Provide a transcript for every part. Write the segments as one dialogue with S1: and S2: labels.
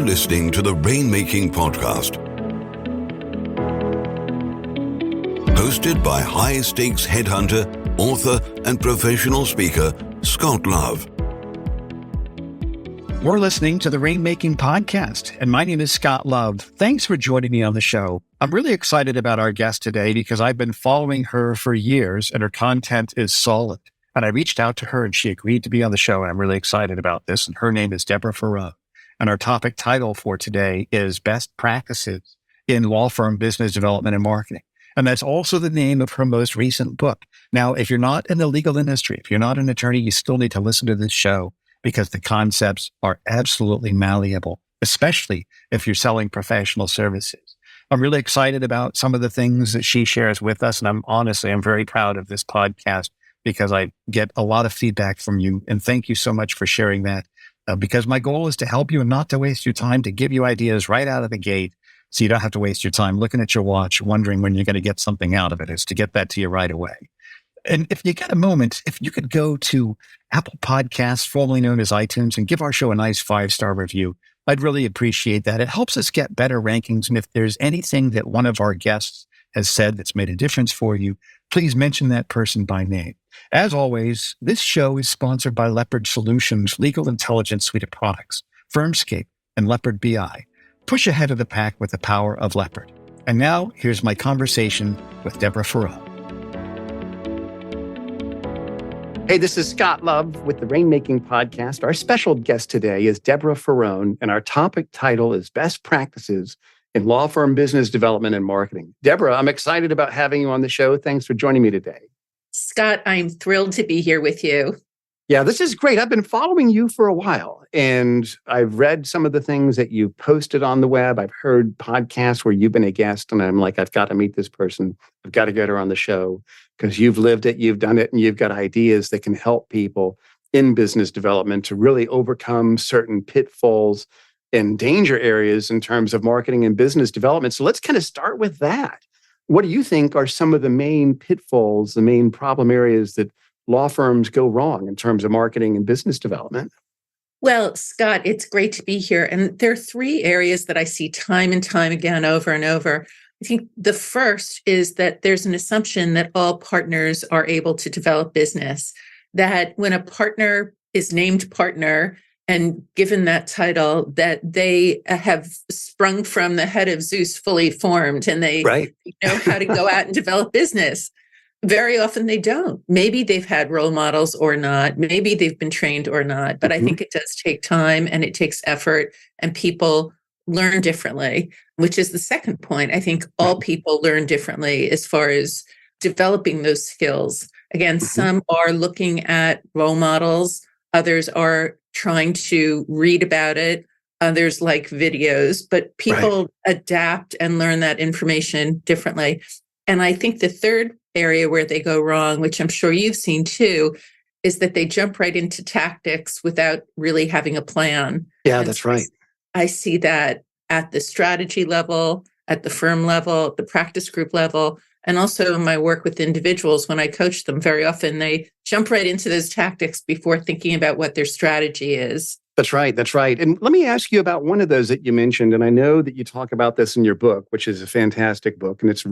S1: listening to the Rainmaking Podcast, hosted by high-stakes headhunter, author, and professional speaker, Scott Love.
S2: We're listening to the Rainmaking Podcast, and my name is Scott Love. Thanks for joining me on the show. I'm really excited about our guest today because I've been following her for years, and her content is solid. And I reached out to her, and she agreed to be on the show, and I'm really excited about this. And her name is Deborah Farone. And our topic title for today is Best Practices in Law Firm Business Development and Marketing. And that's also the name of her most recent book. Now, if you're not in the legal industry, if you're not an attorney, you still need to listen to this show because the concepts are absolutely malleable, especially if you're selling professional services. I'm really excited about some of the things that she shares with us. And I'm very proud of this podcast because I get a lot of feedback from you. And thank you so much for sharing that. Because my goal is to help you and not to waste your time, to give you ideas right out of the gate so you don't have to waste your time looking at your watch, wondering when you're going to get something out of it. Is to get that to you right away. And if you get a moment, if you could go to Apple Podcasts, formerly known as iTunes, and give our show a nice 5-star review, I'd really appreciate that. It helps us get better rankings. And if there's anything that one of our guests has said that's made a difference for you, please mention that person by name. As always, this show is sponsored by Leopard Solutions' legal intelligence suite of products, Firmscape and Leopard BI. Push ahead of the pack with the power of Leopard. And now, here's my conversation with Deborah Farone. Hey, this is Scott Love with the Rainmaking Podcast. Our special guest today is Deborah Farone, and our topic title is Best Practices in Law Firm Business Development and Marketing. Deborah, I'm excited about having you on the show. Thanks for joining me today.
S3: Scott, I'm thrilled to be here with you.
S2: Yeah, this is great. I've been following you for a while, and I've read some of the things that you posted on the web. I've heard podcasts where you've been a guest, and I'm like, I've got to meet this person. I've got to get her on the show because you've lived it, you've done it, and you've got ideas that can help people in business development to really overcome certain pitfalls and danger areas in terms of marketing and business development. So let's kind of start with that. What do you think are some of the main pitfalls, the main problem areas that law firms go wrong in terms of marketing and business development?
S3: Well, Scott, it's great to be here. And there are 3 areas that I see time and time again, over and over. I think the first is that there's an assumption that all partners are able to develop business, that when a partner is named partner and given that title, that they have sprung from the head of Zeus fully formed and they know how to go out and develop business. Very often they don't. Maybe they've had role models or not. Maybe they've been trained or not. But I think it does take time and it takes effort, and people learn differently, which is the second point. I think all people learn differently as far as developing those skills. Again, some are looking at role models. Others are trying to read about it. Others like videos, but people adapt and learn that information differently. And I think the third area where they go wrong, which I'm sure you've seen too, is that they jump right into tactics without really having a plan.
S2: Yeah, that's right.
S3: I see that at the strategy level, at the firm level, the practice group level, and also in my work with individuals when I coach them. Very often they jump right into those tactics before thinking about what their strategy is.
S2: That's right. That's right. And let me ask you about one of those that you mentioned. And I know that you talk about this in your book, which is a fantastic book. And it's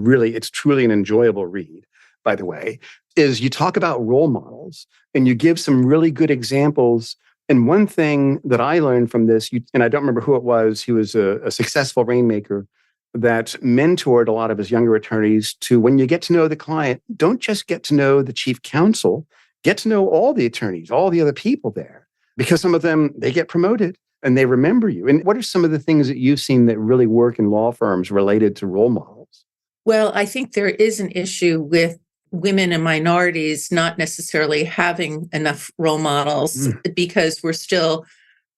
S2: truly an enjoyable read, by the way, is you talk about role models and you give some really good examples. And one thing that I learned from this, and I don't remember who it was, he was a successful rainmaker that mentored a lot of his younger attorneys to, when you get to know the client, don't just get to know the chief counsel, get to know all the attorneys, all the other people there, because some of them, they get promoted and they remember you. And what are some of the things that you've seen that really work in law firms related to role models?
S3: Well, I think there is an issue with women and minorities not necessarily having enough role models because we're still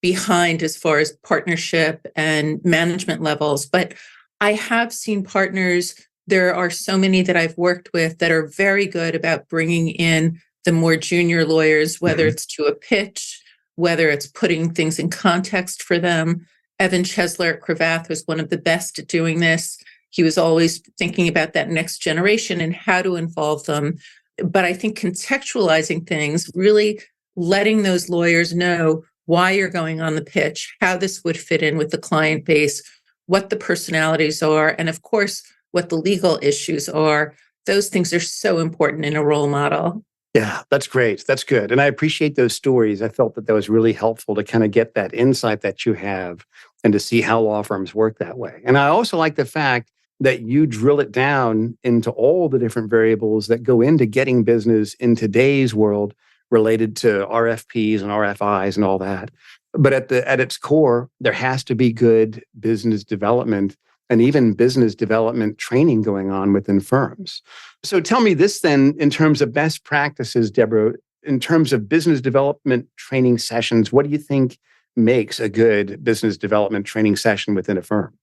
S3: behind as far as partnership and management levels. But I have seen partners, there are so many that I've worked with that are very good about bringing in the more junior lawyers, whether it's to a pitch, whether it's putting things in context for them. Evan Chesler at Cravath was one of the best at doing this. He was always thinking about that next generation and how to involve them. But I think contextualizing things, really letting those lawyers know why you're going on the pitch, how this would fit in with the client base, what the personalities are, and of course, what the legal issues are. Those things are so important in a role model.
S4: Yeah, that's great. That's good. And I appreciate those stories. I felt that was really helpful to kind of get that insight that you have and to see how law firms work that way. And I also like the fact that you drill it down into all the different variables that go into getting business in today's world related to RFPs and RFIs and all that. But at its core, there has to be good business development and even business development training going on within firms. So tell me this then, in terms of best practices, Deborah, in terms of business development training sessions, what do you think makes a good business development training session within a firm?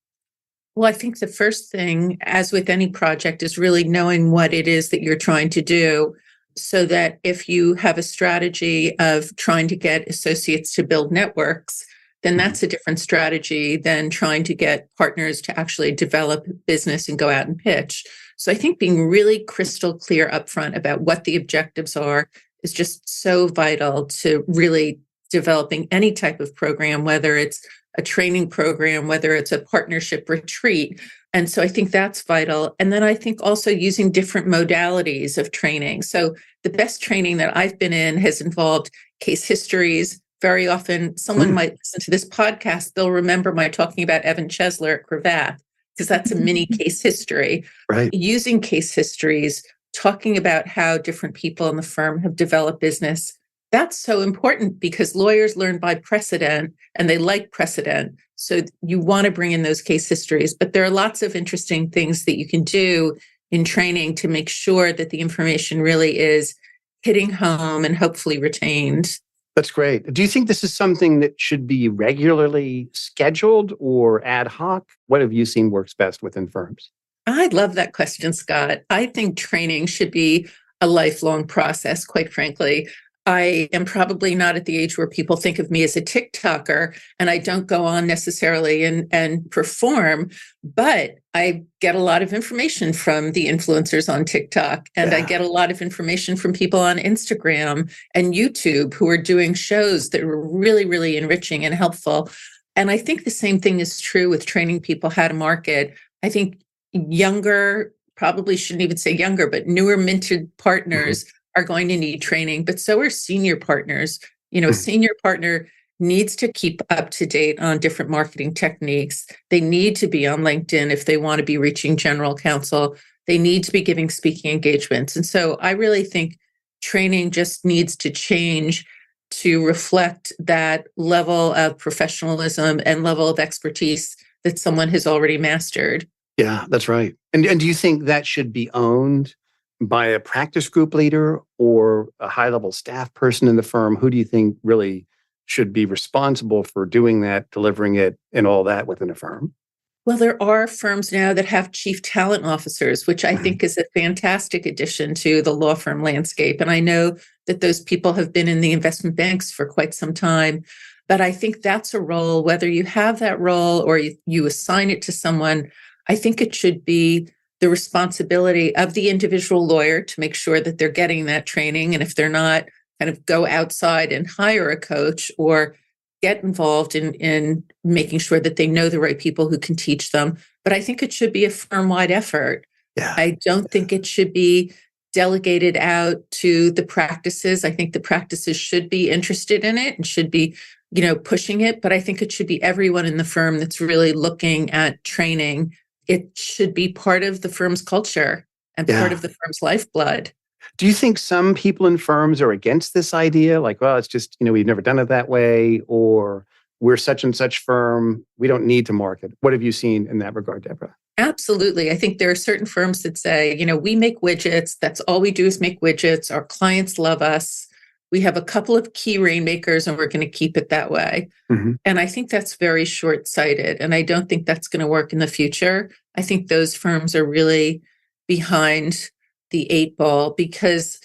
S3: Well, I think the first thing, as with any project, is really knowing what it is that you're trying to do, so that if you have a strategy of trying to get associates to build networks, then that's a different strategy than trying to get partners to actually develop business and go out and pitch. So I think being really crystal clear upfront about what the objectives are is just so vital to really developing any type of program, whether it's a training program, whether it's a partnership retreat. And so I think that's vital. And then I think also using different modalities of training. So the best training that I've been in has involved case histories. Very often someone might listen to this podcast, they'll remember my talking about Evan Chesler at Cravath, because that's a mini case history.
S4: Right.
S3: Using case histories, talking about how different people in the firm have developed business. That's so important because lawyers learn by precedent and they like precedent. So you want to bring in those case histories, but there are lots of interesting things that you can do in training to make sure that the information really is hitting home and hopefully retained.
S4: That's great. Do you think this is something that should be regularly scheduled or ad hoc? What have you seen works best within firms?
S3: I love that question, Scott. I think training should be a lifelong process, quite frankly. I am probably not at the age where people think of me as a TikToker, and I don't go on necessarily and perform, but I get a lot of information from the influencers on TikTok, and I get a lot of information from people on Instagram and YouTube who are doing shows that are really, really enriching and helpful. And I think the same thing is true with training people how to market. I think younger, probably shouldn't even say younger, but newer minted partners are going to need training, but so are senior partners. You know, a senior partner needs to keep up to date on different marketing techniques. They need to be on LinkedIn if they want to be reaching general counsel. They need to be giving speaking engagements. And so I really think training just needs to change to reflect that level of professionalism and level of expertise that someone has already mastered.
S4: Yeah, that's right. And do you think that should be owned by a practice group leader or a high-level staff person in the firm? Who do you think really should be responsible for doing that, delivering it, and all that within a firm?
S3: Well, there are firms now that have chief talent officers, which I think is a fantastic addition to the law firm landscape. And I know that those people have been in the investment banks for quite some time. But I think that's a role, whether you have that role or you assign it to someone, I think it should be the responsibility of the individual lawyer to make sure that they're getting that training. And if they're not, kind of go outside and hire a coach or get involved in making sure that they know the right people who can teach them. But I think it should be a firm-wide effort.
S4: Yeah.
S3: I don't think it should be delegated out to the practices. I think the practices should be interested in it and should be, pushing it. But I think it should be everyone in the firm that's really looking at training. It should be part of the firm's culture and part of the firm's lifeblood.
S4: Do you think some people in firms are against this idea? Like, well, it's just, we've never done it that way, or we're such and such firm, we don't need to market. What have you seen in that regard, Deborah?
S3: Absolutely. I think there are certain firms that say, we make widgets. That's all we do is make widgets. Our clients love us. We have a couple of key rainmakers and we're going to keep it that way. And I think that's very short-sighted. And I don't think that's going to work in the future. I think those firms are really behind the eight ball because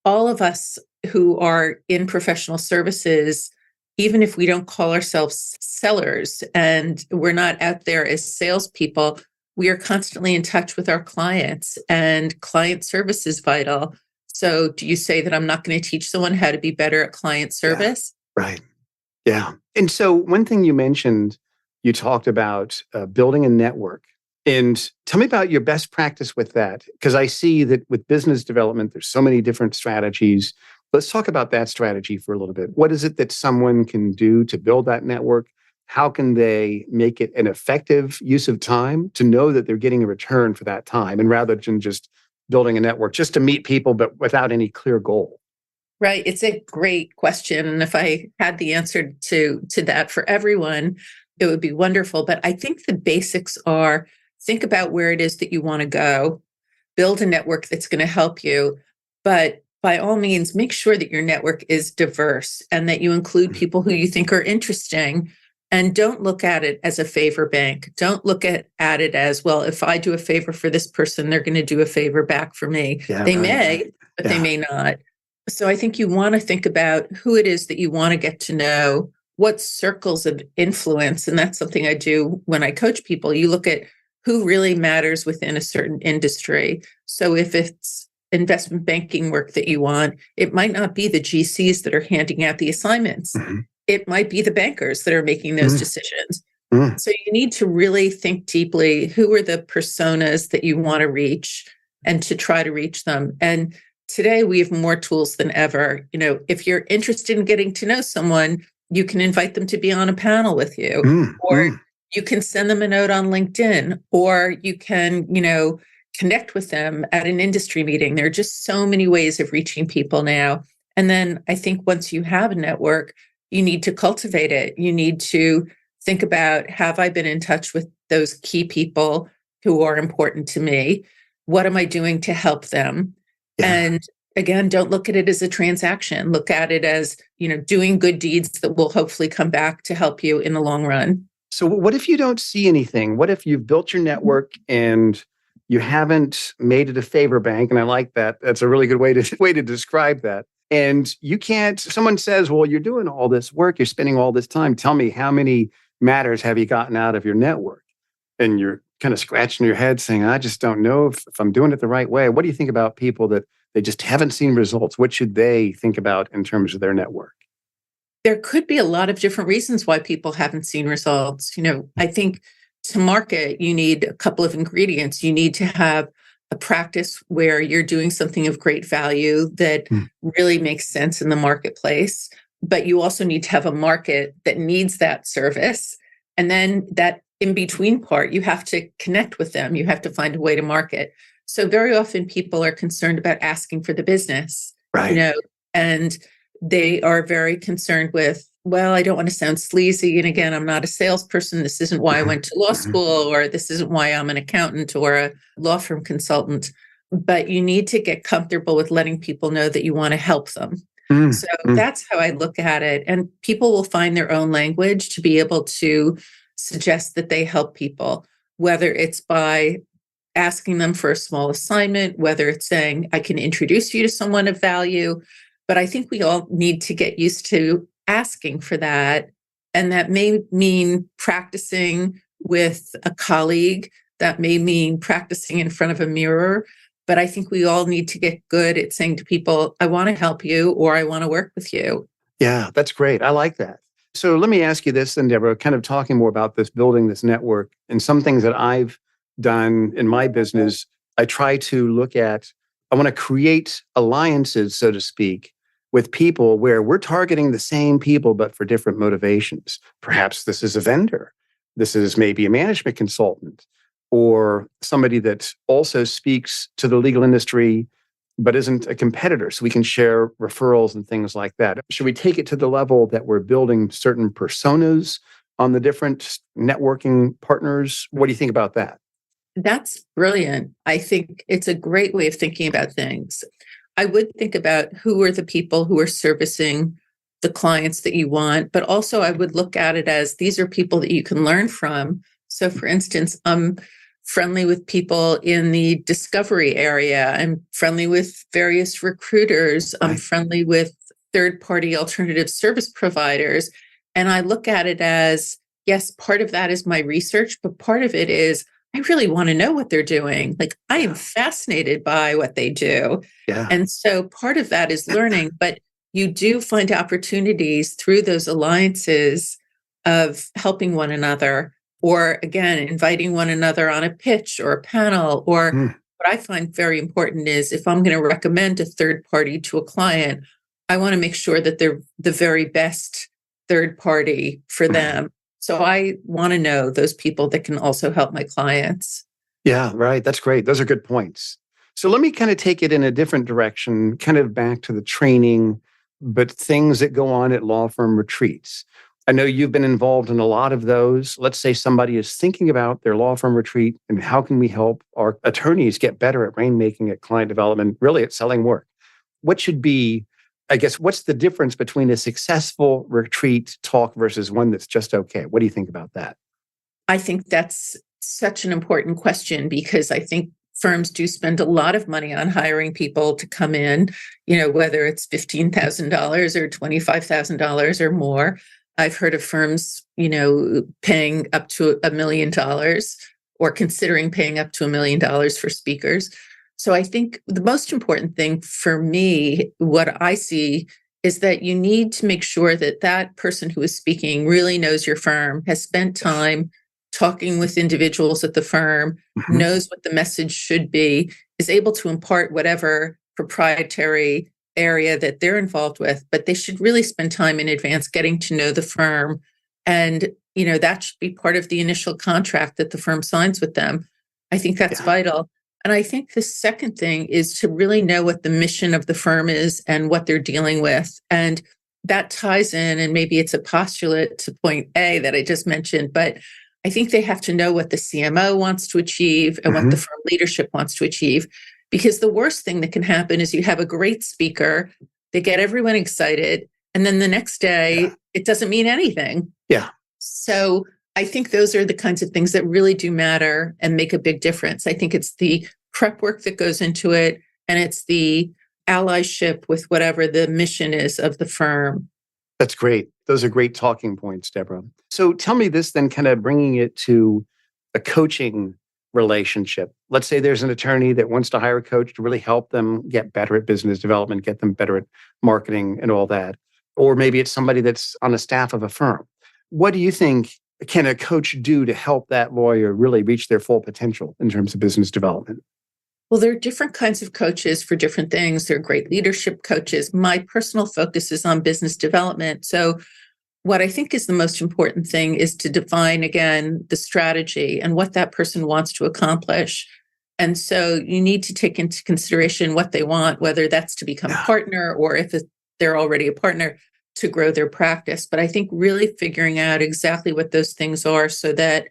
S3: all of us who are in professional services, even if we don't call ourselves sellers and we're not out there as salespeople, we are constantly in touch with our clients, and client service is vital. So do you say that I'm not going to teach someone how to be better at client service?
S4: Yeah, right. Yeah. And so one thing you mentioned, you talked about building a network. And tell me about your best practice with that, because I see that with business development, there's so many different strategies. Let's talk about that strategy for a little bit. What is it that someone can do to build that network? How can they make it an effective use of time to know that they're getting a return for that time, and rather than just building a network just to meet people, but without any clear goal?
S3: Right. It's a great question. And if I had the answer to that for everyone, it would be wonderful. But I think the basics are think about where it is that you want to go, build a network that's going to help you. But by all means, make sure that your network is diverse and that you include people who you think are interesting. And don't look at it as a favor bank. Don't look at it as, well, if I do a favor for this person, they're going to do a favor back for me.
S4: Yeah,
S3: they
S4: right,
S3: may,
S4: right.
S3: but
S4: Yeah.
S3: they may not. So I think you want to think about who it is that you want to get to know, what circles of influence. And that's something I do when I coach people. You look at who really matters within a certain industry. So if it's investment banking work that you want, it might not be the GCs that are handing out the assignments.
S4: Mm-hmm.
S3: It might be the bankers that are making those
S4: Mm-hmm.
S3: decisions.
S4: Mm-hmm.
S3: So you need to really think deeply, who are the personas that you want to reach and to try to reach them. And today we have more tools than ever. If you're interested in getting to know someone, you can invite them to be on a panel with you, or you can send them a note on LinkedIn, or you can, connect with them at an industry meeting. There are just so many ways of reaching people now. And then I think once you have a network, you need to cultivate it. You need to think about, have I been in touch with those key people who are important to me? What am I doing to help them?
S4: Yeah.
S3: And again, don't look at it as a transaction. Look at it as, doing good deeds that will hopefully come back to help you in the long run.
S4: So what if you don't see anything? What if you've built your network and you haven't made it a favor bank? And I like that. That's a really good way to describe that. And you can't, someone says, well, you're doing all this work, you're spending all this time. Tell me, how many matters have you gotten out of your network? And you're kind of scratching your head saying, I just don't know if I'm doing it the right way. What do you think about people that they just haven't seen results? What should they think about in terms of their network?
S3: There could be a lot of different reasons why people haven't seen results. I think to market, you need a couple of ingredients. You need to have a practice where you're doing something of great value that really makes sense in the marketplace. But you also need to have a market that needs that service. And then that in between part, you have to connect with them. You have to find a way to market. So very often people are concerned about asking for the business,
S4: right?
S3: And they are very concerned with, well, I don't want to sound sleazy. And again, I'm not a salesperson. This isn't why I went to law school, or this isn't why I'm an accountant or a law firm consultant. But you need to get comfortable with letting people know that you want to help them. So that's how I look at it. And people will find their own language to be able to suggest that they help people, whether it's by asking them for a small assignment, whether it's saying, I can introduce you to someone of value. But I think we all need to get used to asking for that. And that may mean practicing with a colleague. That may mean practicing in front of a mirror. But I think we all need to get good at saying to people, I want to help you, or I want to work with you.
S4: Yeah, that's great. I like that. So let me ask you this then, Deborah, kind of talking more about this, building this network, and some things that I've done in my business. I try to look at, I want to create alliances, so to speak, with people where we're targeting the same people, but for different motivations. Perhaps this is a vendor. This is maybe a management consultant, or somebody that also speaks to the legal industry, but isn't a competitor. So we can share referrals and things like that. Should we take it to the level that we're building certain personas on the different networking partners? What do you think about that?
S3: That's brilliant. I think it's a great way of thinking about things. I would think about who are the people who are servicing the clients that you want, but also I would look at it as these are people that you can learn from. So for instance, I'm friendly with people in the discovery area. I'm friendly with various recruiters. I'm friendly with third-party alternative service providers. And I look at it as, yes, part of that is my research, but part of it is I really want to know what they're doing. Like, I am fascinated by what they do.
S4: Yeah.
S3: And so part of that is learning, but you do find opportunities through those alliances of helping one another, or again, inviting one another on a pitch or a panel. Or what I find very important is if I'm going to recommend a third party to a client, I want to make sure that they're the very best third party for them. So I want to know those people that can also help my clients.
S4: Yeah, right. That's great. Those are good points. So let me kind of take it in a different direction, kind of back to the training, but things that go on at law firm retreats. I know you've been involved in a lot of those. Let's say somebody is thinking about their law firm retreat and how can we help our attorneys get better at rainmaking, at client development, really at selling work. What should be, I guess, what's the difference between a successful retreat talk versus one that's just okay? What do you think about that?
S3: I think that's such an important question, because I think firms do spend a lot of money on hiring people to come in, whether it's $15,000 or $25,000 or more. I've heard of firms, paying up to $1 million or considering paying up to $1 million for speakers. So I think the most important thing for me, what I see, is that you need to make sure that that person who is speaking really knows your firm, has spent time talking with individuals at the firm, knows what the message should be, is able to impart whatever proprietary area that they're involved with, but they should really spend time in advance getting to know the firm. And, that should be part of the initial contract that the firm signs with them. I think that's vital. And I think the second thing is to really know what the mission of the firm is and what they're dealing with. And that ties in, and maybe it's a postulate to point A that I just mentioned, but I think they have to know what the CMO wants to achieve and what the firm leadership wants to achieve. Because the worst thing that can happen is you have a great speaker, they get everyone excited, and then the next day, it doesn't mean anything.
S4: Yeah.
S3: So I think those are the kinds of things that really do matter and make a big difference. I think it's the prep work that goes into it, and it's the allyship with whatever the mission is of the firm.
S4: That's great. Those are great talking points, Deborah. So tell me this then, kind of bringing it to a coaching relationship. Let's say there's an attorney that wants to hire a coach to really help them get better at business development, get them better at marketing and all that. Or maybe it's somebody that's on the staff of a firm. What do you think can a coach do to help that lawyer really reach their full potential in terms of business development?
S3: Well, there are different kinds of coaches for different things. There are great leadership coaches. My personal focus is on business development. So what I think is the most important thing is to define, again, the strategy and what that person wants to accomplish. And so you need to take into consideration what they want, whether that's to become a partner or if they're already a partner, to grow their practice. But I think really figuring out exactly what those things are so that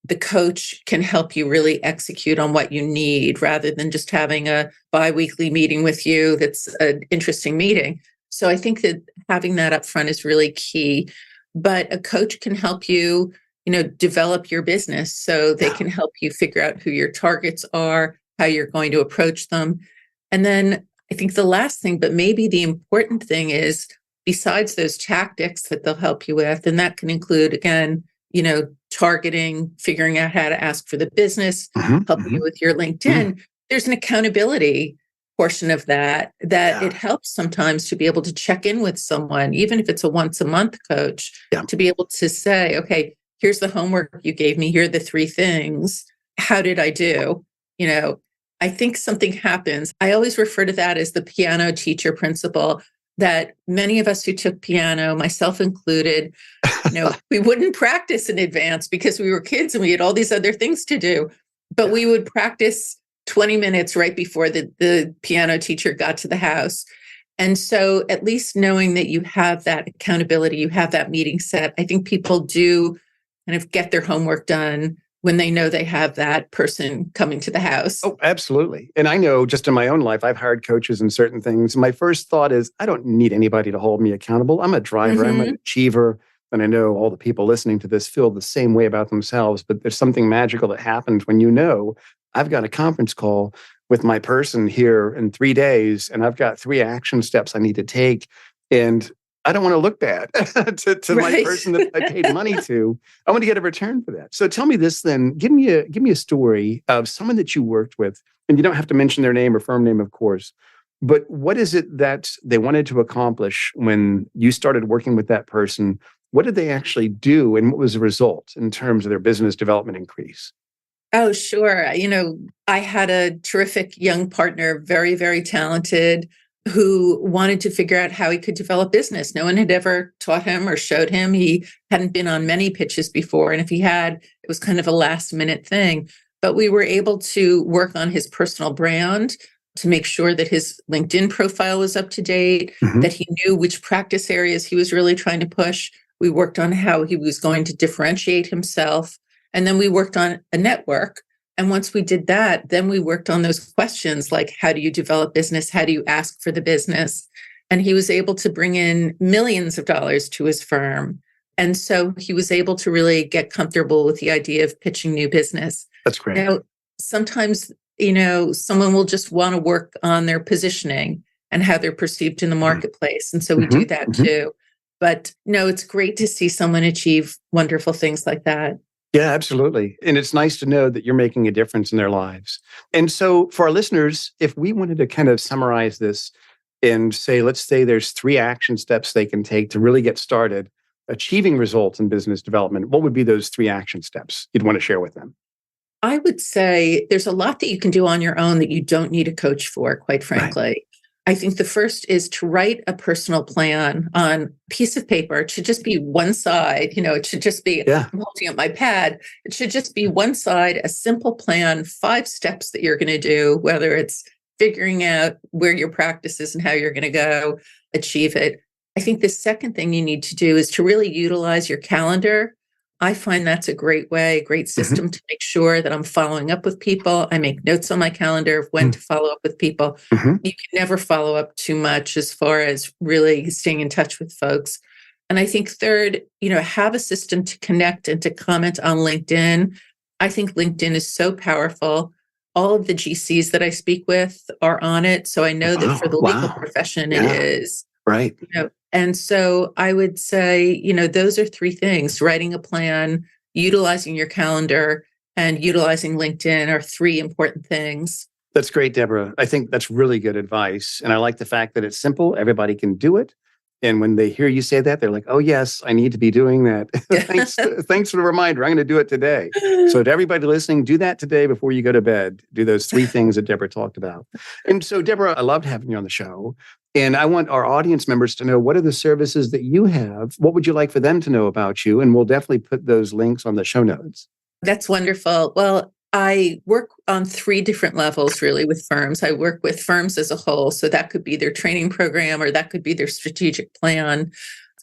S3: the coach can help you really execute on what you need, rather than just having a biweekly meeting with you that's an interesting meeting. So I think that having that up front is really key. But a coach can help you, develop your business. So they can help you figure out who your targets are, how you're going to approach them. And then I think the last thing, but maybe the important thing, is besides those tactics that they'll help you with, and that can include, again, targeting, figuring out how to ask for the business, helping you with your LinkedIn. There's an accountability portion of that it helps sometimes to be able to check in with someone, even if it's a once a month coach, to be able to say, okay, here's the homework you gave me. Here are the 3 things. How did I do? I think something happens. I always refer to that as the piano teacher principle, that many of us who took piano, myself included, we wouldn't practice in advance because we were kids and we had all these other things to do. But we would practice 20 minutes right before the piano teacher got to the house. And so at least knowing that you have that accountability, you have that meeting set, I think people do kind of get their homework done when they know they have that person coming to the house.
S4: Oh, absolutely. And I know just in my own life, I've hired coaches in certain things. My first thought is, I don't need anybody to hold me accountable. I'm a driver, I'm an achiever. And I know all the people listening to this feel the same way about themselves, but there's something magical that happens when I've got a conference call with my person here in 3 days, and I've got 3 action steps I need to take. And I don't want to look bad to my person that I paid money to. I want to get a return for that. So tell me this then. Give me a story of someone that you worked with, and you don't have to mention their name or firm name, of course, But what is it that they wanted to accomplish when you started working with that person? What did they actually do? And what was the result in terms of their business development increase?
S3: Oh, sure. I had a terrific young partner, very, very talented, who wanted to figure out how he could develop business. No one had ever taught him or showed him. He hadn't been on many pitches before. And if he had, it was kind of a last minute thing. But we were able to work on his personal brand to make sure that his LinkedIn profile was up to date, that he knew which practice areas he was really trying to push. We worked on how he was going to differentiate himself. And then we worked on a network. And once we did that, then we worked on those questions like, how do you develop business? How do you ask for the business? And he was able to bring in millions of dollars to his firm. And so he was able to really get comfortable with the idea of pitching new business.
S4: That's great.
S3: Now, sometimes, someone will just want to work on their positioning and how they're perceived in the marketplace. And so we do that too. But no, it's great to see someone achieve wonderful things like that.
S4: Yeah, absolutely. And it's nice to know that you're making a difference in their lives. And so for our listeners, if we wanted to kind of summarize this and say, let's say there's 3 action steps they can take to really get started achieving results in business development, what would be those 3 action steps you'd want to share with them?
S3: I would say there's a lot that you can do on your own that you don't need a coach for, quite frankly. Right. I think the first is to write a personal plan on a piece of paper. It should just be one side. It should just be, I'm holding up my pad. It should just be one side, a simple plan, 5 steps that you're going to do, whether it's figuring out where your practice is and how you're going to go achieve it. I think the second thing you need to do is to really utilize your calendar. I find that's a great system to make sure that I'm following up with people. I make notes on my calendar of when to follow up with people. You can never follow up too much as far as really staying in touch with folks. And I think third, have a system to connect and to comment on LinkedIn. I think LinkedIn is so powerful. All of the GCs that I speak with are on it. So I know that for the legal profession, it is.
S4: Right.
S3: And so I would say, those are 3 things: writing a plan, utilizing your calendar, and utilizing LinkedIn are 3 important things.
S4: That's great, Deborah. I think that's really good advice. And I like the fact that it's simple. Everybody can do it. And when they hear you say that, they're like, oh, yes, I need to be doing that. Thanks for the reminder. I'm going to do it today. So to everybody listening, do that today before you go to bed. Do those 3 things that Deborah talked about. And so, Deborah, I loved having you on the show. And I want our audience members to know, what are the services that you have? What would you like for them to know about you? And we'll definitely put those links on the show notes.
S3: That's wonderful. Well, I work on 3 different levels, really, with firms. I work with firms as a whole. So that could be their training program, or that could be their strategic plan.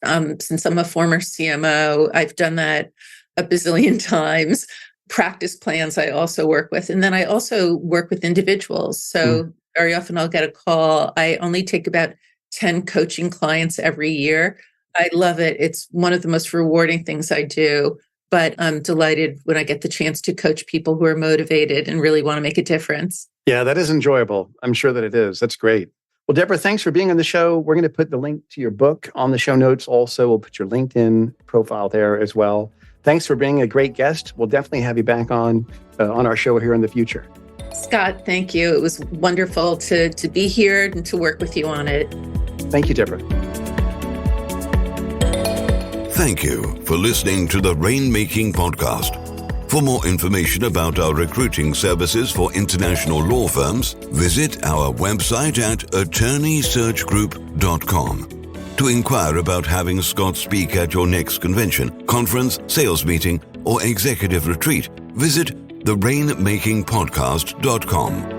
S3: Since I'm a former CMO, I've done that a bazillion times. Practice plans I also work with. And then I also work with individuals. So very often I'll get a call. I only take about 10 coaching clients every year. I love it. It's one of the most rewarding things I do. But I'm delighted when I get the chance to coach people who are motivated and really want to make a difference.
S4: Yeah, that is enjoyable. I'm sure that it is. That's great. Well, Deborah, thanks for being on the show. We're going to put the link to your book on the show notes. Also, we'll put your LinkedIn profile there as well. Thanks for being a great guest. We'll definitely have you back on our show here in the future.
S3: Scott, thank you. It was wonderful to be here and to work with you on it.
S4: Thank you, Deborah.
S1: Thank you for listening to the Rainmaking Podcast. For more information about our recruiting services for international law firms, visit our website at attorneysearchgroup.com. To inquire about having Scott speak at your next convention, conference, sales meeting, or executive retreat, visit therainmakingpodcast.com.